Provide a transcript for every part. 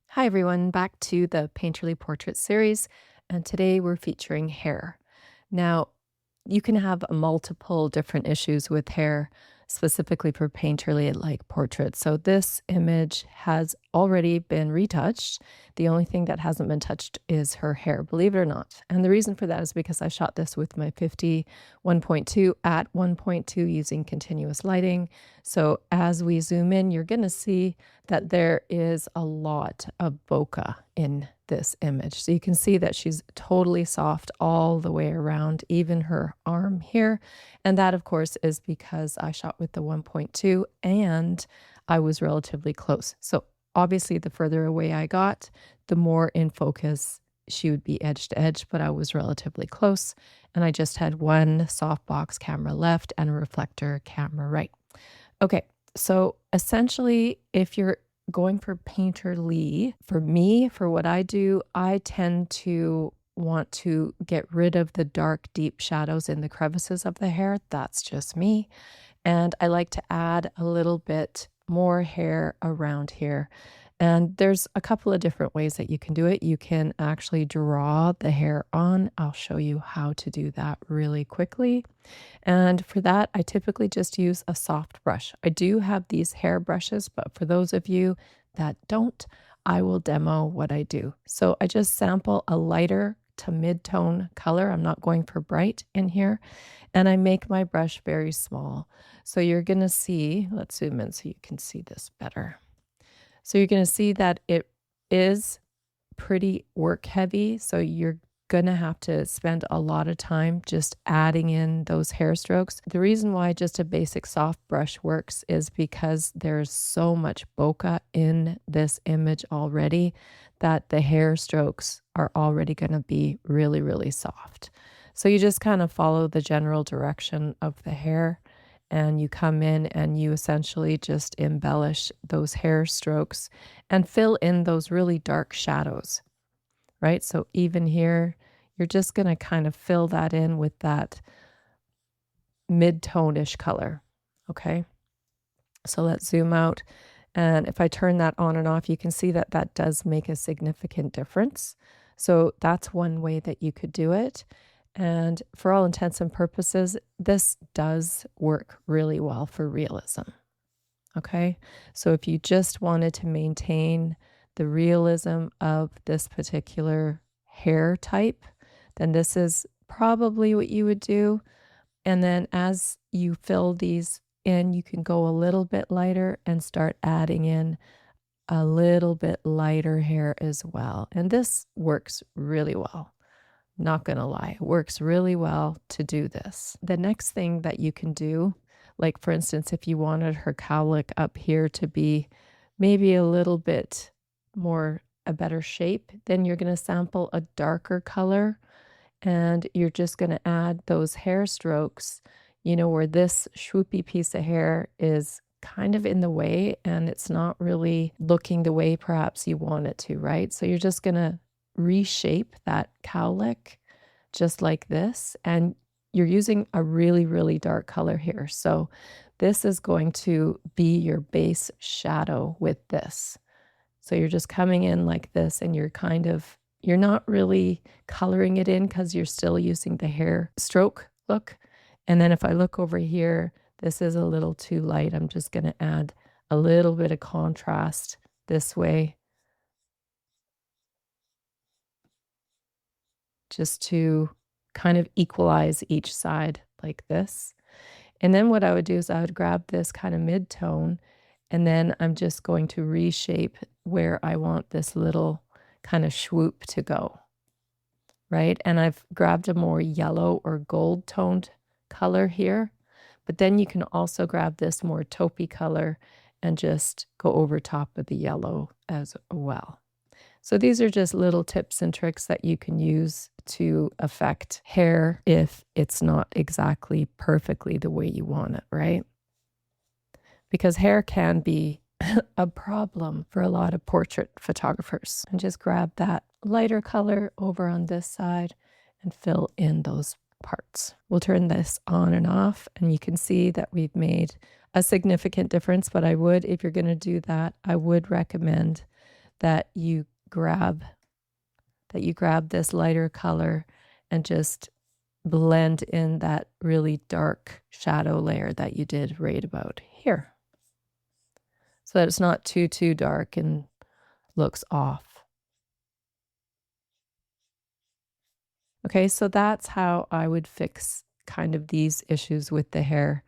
Hi everyone, back to the Painterly Portrait series, and today we're featuring hair. Now, you can have multiple different issues with hair, specifically for Painterly like portraits. So this image has already been retouched. The only thing that hasn't been touched is her hair, believe it or not. And the reason for that is because I shot this with my 50 1.2 at 1.2 using continuous lighting. So as we zoom in, you're going to see that there is a lot of bokeh in this image. So you can see that she's totally soft all the way around, even her arm here. And that, of course, is because I shot with the 1.2 and I was relatively close. So obviously, the further away I got, the more in focus she would be edge to edge, but I was relatively close. And I just had one softbox camera left and a reflector camera right. Okay, so essentially, if you're going for painterly, for me, for what I do, I tend to want to get rid of the dark, deep shadows in the crevices of the hair. That's just me. And I like to add a little bit more hair around here. And there's a couple of different ways that you can do it. You can actually draw the hair on. I'll show you how to do that really quickly. And for that, I typically just use a soft brush. I do have these hair brushes, but for those of you that don't, I will demo what I do. So I just sample a lighter to mid-tone color. I'm not going for bright in here. And I make my brush very small. So you're going to see, let's zoom in so you can see this better. So you're going to see that it is pretty work heavy. So you're going to have to spend a lot of time just adding in those hair strokes. The reason why just a basic soft brush works is because there's so much bokeh in this image already that the hair strokes are already going to be really, really soft. So you just kind of follow the general direction of the hair and you come in and you essentially just embellish those hair strokes and fill in those really dark shadows, right? So even here, you're just going to kind of fill that in with that mid-tone-ish color, okay? So let's zoom out. And if I turn that on and off, you can see that that does make a significant difference. So that's one way that you could do it. And for all intents and purposes, this does work really well for realism. Okay, so if you just wanted to maintain the realism of this particular hair type, then this is probably what you would do. And then as you fill these in, you can go a little bit lighter and start adding in a little bit lighter hair as well. And this works really well. Not gonna lie, it works really well to do this. The next thing that you can do, like for instance, if you wanted her cowlick up here to be maybe a little bit more a better shape, then you're gonna sample a darker color and you're just gonna add those hair strokes, you know, where this swoopy piece of hair is kind of in the way and it's not really looking the way perhaps you want it to, right? So you're just gonna reshape that cowlick just like this. And you're using a really, really dark color here. So this is going to be your base shadow with this. So you're just coming in like this and you're not really coloring it in because you're still using the hair stroke look. And then if I look over here, this is a little too light. I'm just going to add a little bit of contrast this way, just to kind of equalize each side like this. And then what I would do is I would grab this kind of mid-tone, and then I'm just going to reshape where I want this little kind of swoop to go, right? And I've grabbed a more yellow or gold toned color here, but then you can also grab this more taupey color and just go over top of the yellow as well. So these are just little tips and tricks that you can use to affect hair if it's not exactly perfectly the way you want it, right? Because hair can be a problem for a lot of portrait photographers. And just grab that lighter color over on this side and fill in those parts. We'll turn this on and off and you can see that we've made a significant difference, but I would, if you're going to do that, I would recommend that you grab this lighter color and just blend in that really dark shadow layer that you did right about here, so that it's not too dark and looks off. Okay, so that's how I would fix kind of these issues with the hair.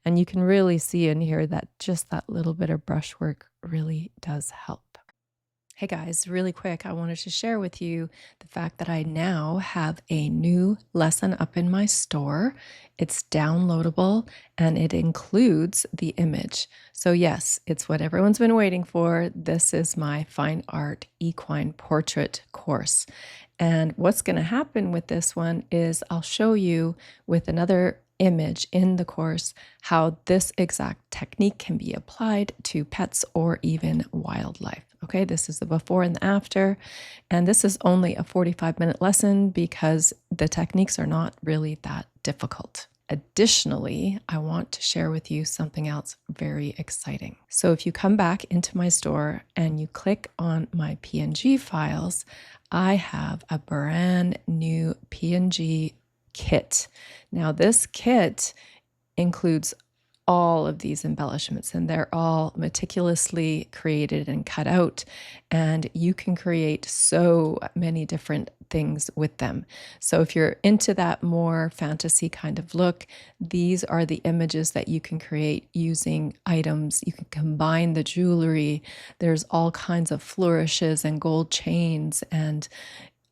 And you can really see in here that just that little bit of brushwork really does help. Hey guys, really quick, I wanted to share with you the fact that I now have a new lesson up in my store. It's downloadable and it includes the image. So yes, it's what everyone's been waiting for. This is my fine art equine portrait course. And what's going to happen with this one is I'll show you with another image in the course how this exact technique can be applied to pets or even wildlife. Okay, this is the before and the after, and this is only a 45-minute lesson because the techniques are not really that difficult. Additionally, I want to share with you something else very exciting. So if you come back into my store and you click on my PNG files, I have a brand new PNG kit. Now, this kit includes all of these embellishments, and they're all meticulously created and cut out, and you can create so many different things with them. So if you're into that more fantasy kind of look, these are the images that you can create using items. You can combine the jewelry. There's all kinds of flourishes and gold chains, and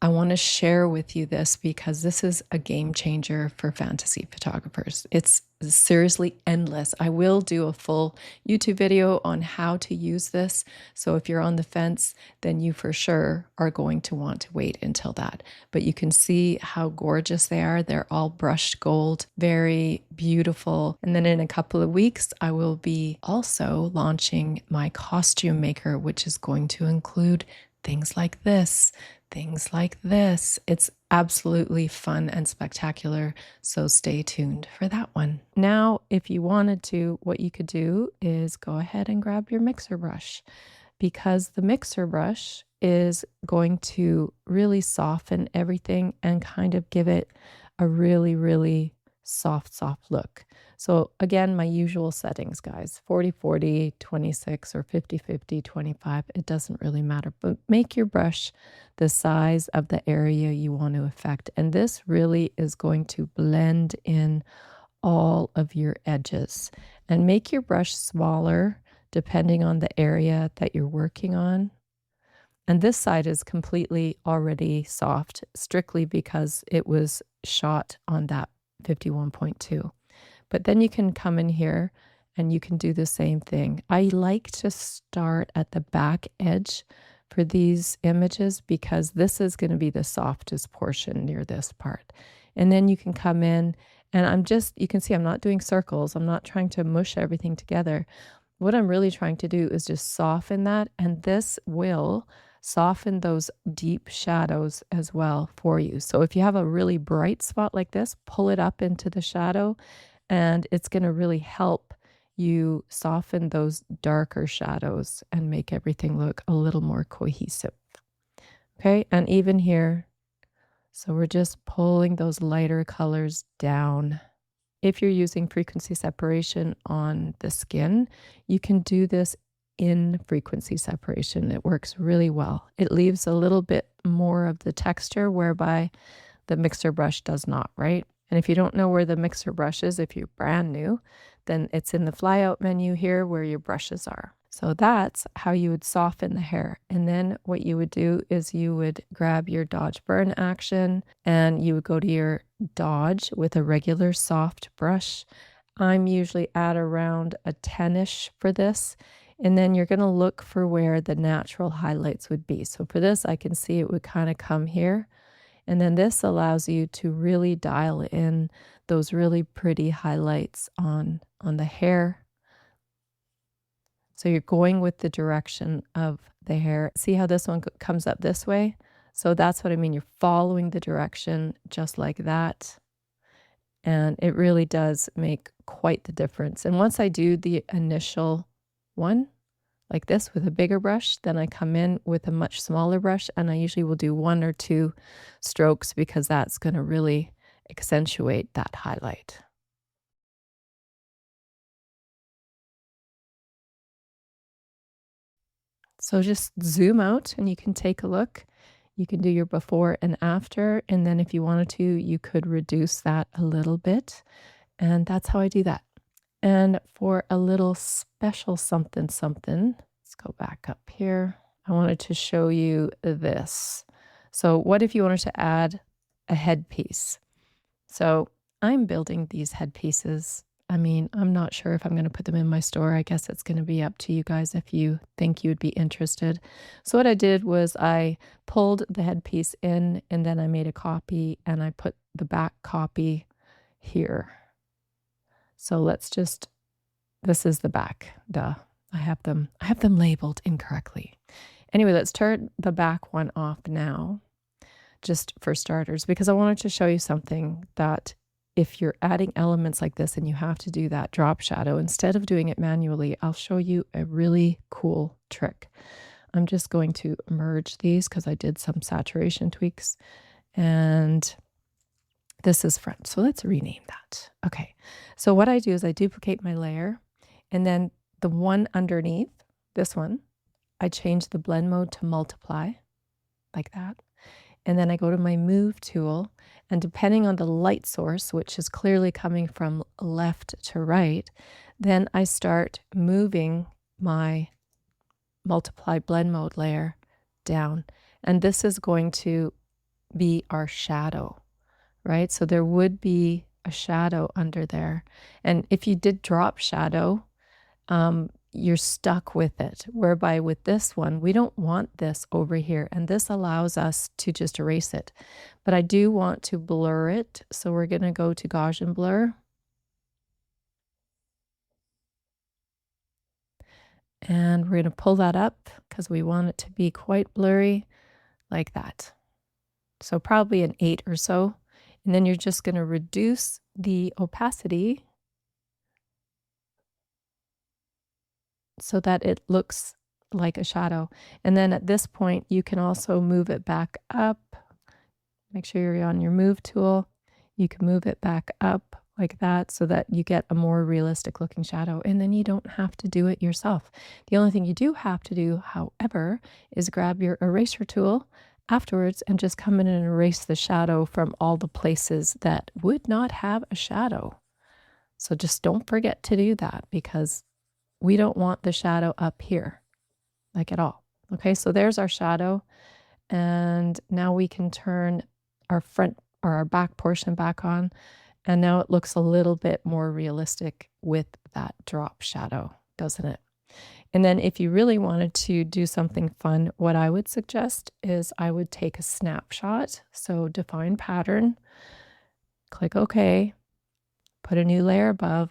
I want to share with you this because this is a game changer for fantasy photographers. It's seriously endless. I will do a full YouTube video on how to use this. So if you're on the fence, then you for sure are going to want to wait until that. But you can see how gorgeous they are. They're all brushed gold, very beautiful. And then in a couple of weeks, I will be also launching my costume maker, which is going to include things like this. Things like this. It's absolutely fun and spectacular, so stay tuned for that one. Now, if you wanted to, what you could do is go ahead and grab your mixer brush, because the mixer brush is going to really soften everything and kind of give it a really soft look. So again, my usual settings, guys, 40-40, 26, or 50-50, 25, it doesn't really matter, but make your brush the size of the area you want to affect. And this really is going to blend in all of your edges, and make your brush smaller depending on the area that you're working on. And this side is completely already soft, strictly because it was shot on that 51.2. But then you can come in here and you can do the same thing. I like to start at the back edge for these images because this is going to be the softest portion near this part. And then you can come in and you can see I'm not doing circles. I'm not trying to mush everything together. What I'm really trying to do is just soften that, and this will soften those deep shadows as well for you. So if you have a really bright spot like this, pull it up into the shadow, and it's going to really help you soften those darker shadows and make everything look a little more cohesive. Okay, and even here, so we're just pulling those lighter colors down. If you're using frequency separation on the skin, you can do this in frequency separation. It works really well. It leaves a little bit more of the texture, whereby the mixer brush does not, right? And if you don't know where the mixer brush is, if you're brand new, then it's in the flyout menu here where your brushes are. So that's how you would soften the hair. And then what you would do is you would grab your dodge burn action and you would go to your dodge with a regular soft brush. I'm usually at around a 10-ish for this. And then you're going to look for where the natural highlights would be. So for this, I can see it would kind of come here. And then this allows you to really dial in those really pretty highlights on the hair. So you're going with the direction of the hair. See how this one comes up this way? So that's what I mean. You're following the direction just like that. And it really does make quite the difference. And once I do the initial one, like this with a bigger brush. Then I come in with a much smaller brush, and I usually will do 1 or 2 strokes because that's gonna really accentuate that highlight. So just zoom out and you can take a look. You can do your before and after, and then if you wanted to, you could reduce that a little bit, and that's how I do that. And for a little special something something, let's go back up here. I wanted to show you this. So what if you wanted to add a headpiece? So I'm building these headpieces. I mean, I'm not sure if I'm going to put them in my store. I guess it's going to be up to you guys if you think you would be interested. So what I did was I pulled the headpiece in and then I made a copy and I put the back copy here. So let's just, this is the back, duh. I have them labeled incorrectly. Anyway, let's turn the back one off now, just for starters, because I wanted to show you something that if you're adding elements like this and you have to do that drop shadow, instead of doing it manually, I'll show you a really cool trick. I'm just going to merge these because I did some saturation tweaks, and this is front. So let's rename that. Okay. So what I do is I duplicate my layer, and then the one underneath, this one, I change the blend mode to multiply, like that. And then I go to my move tool, and depending on the light source, which is clearly coming from left to right, then I start moving my multiply blend mode layer down. And this is going to be our shadow, right? So there would be a shadow under there. And if you did drop shadow, you're stuck with it. Whereby with this one, we don't want this over here. And this allows us to just erase it. But I do want to blur it. So we're going to go to Gaussian blur. And we're going to pull that up because we want it to be quite blurry, like that. So probably an 8 or so. And then you're just going to reduce the opacity so that it looks like a shadow. And then at this point, you can also move it back up. Make sure you're on your move tool. You can move it back up like that so that you get a more realistic looking shadow. And then you don't have to do it yourself. The only thing you do have to do, however, is grab your eraser tool afterwards and just come in and erase the shadow from all the places that would not have a shadow. So just don't forget to do that because we don't want the shadow up here, like at all. Okay, so there's our shadow. And now we can turn our front or our back portion back on. And now it looks a little bit more realistic with that drop shadow, doesn't it? And then if you really wanted to do something fun, what I would suggest is I would take a snapshot. So define pattern, click OK, put a new layer above.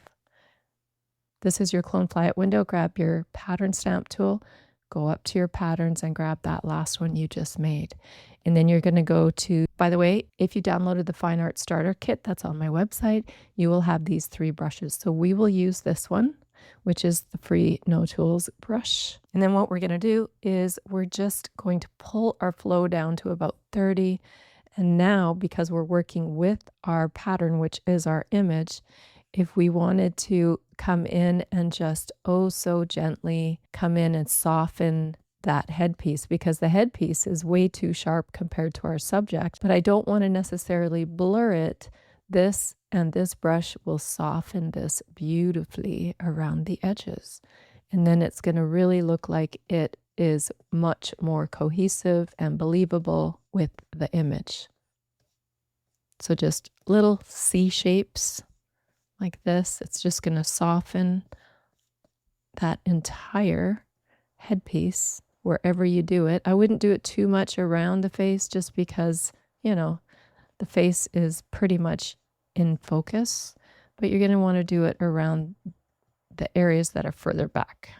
This is your clone flyout window. Grab your pattern stamp tool, go up to your patterns and grab that last one you just made. And then you're going to go to, by the way, if you downloaded the Fine Art Starter Kit that's on my website, you will have these 3 brushes. So we will use this one, which is the free No Tools brush. And then what we're going to do is we're just going to pull our flow down to about 30. And now, because we're working with our pattern, which is our image, if we wanted to come in and just oh so gently come in and soften that headpiece, because the headpiece is way too sharp compared to our subject, but I don't want to necessarily blur it, this and this brush will soften this beautifully around the edges. And then it's going to really look like it is much more cohesive and believable with the image. So just little C shapes like this. It's just going to soften that entire headpiece wherever you do it. I wouldn't do it too much around the face just because, you know, the face is pretty much in focus, but you're going to want to do it around the areas that are further back.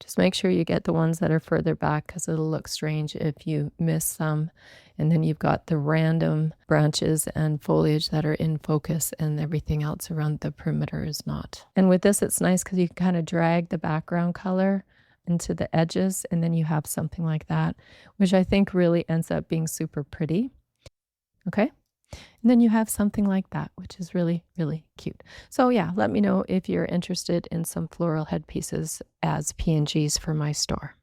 Just make sure you get the ones that are further back because it'll look strange if you miss some. And then you've got the random branches and foliage that are in focus and everything else around the perimeter is not. And with this, it's nice because you can kind of drag the background color into the edges and then you have something like that, which I think really ends up being super pretty. Okay. And then you have something like that, which is really, really cute. So yeah, let me know if you're interested in some floral headpieces as PNGs for my store.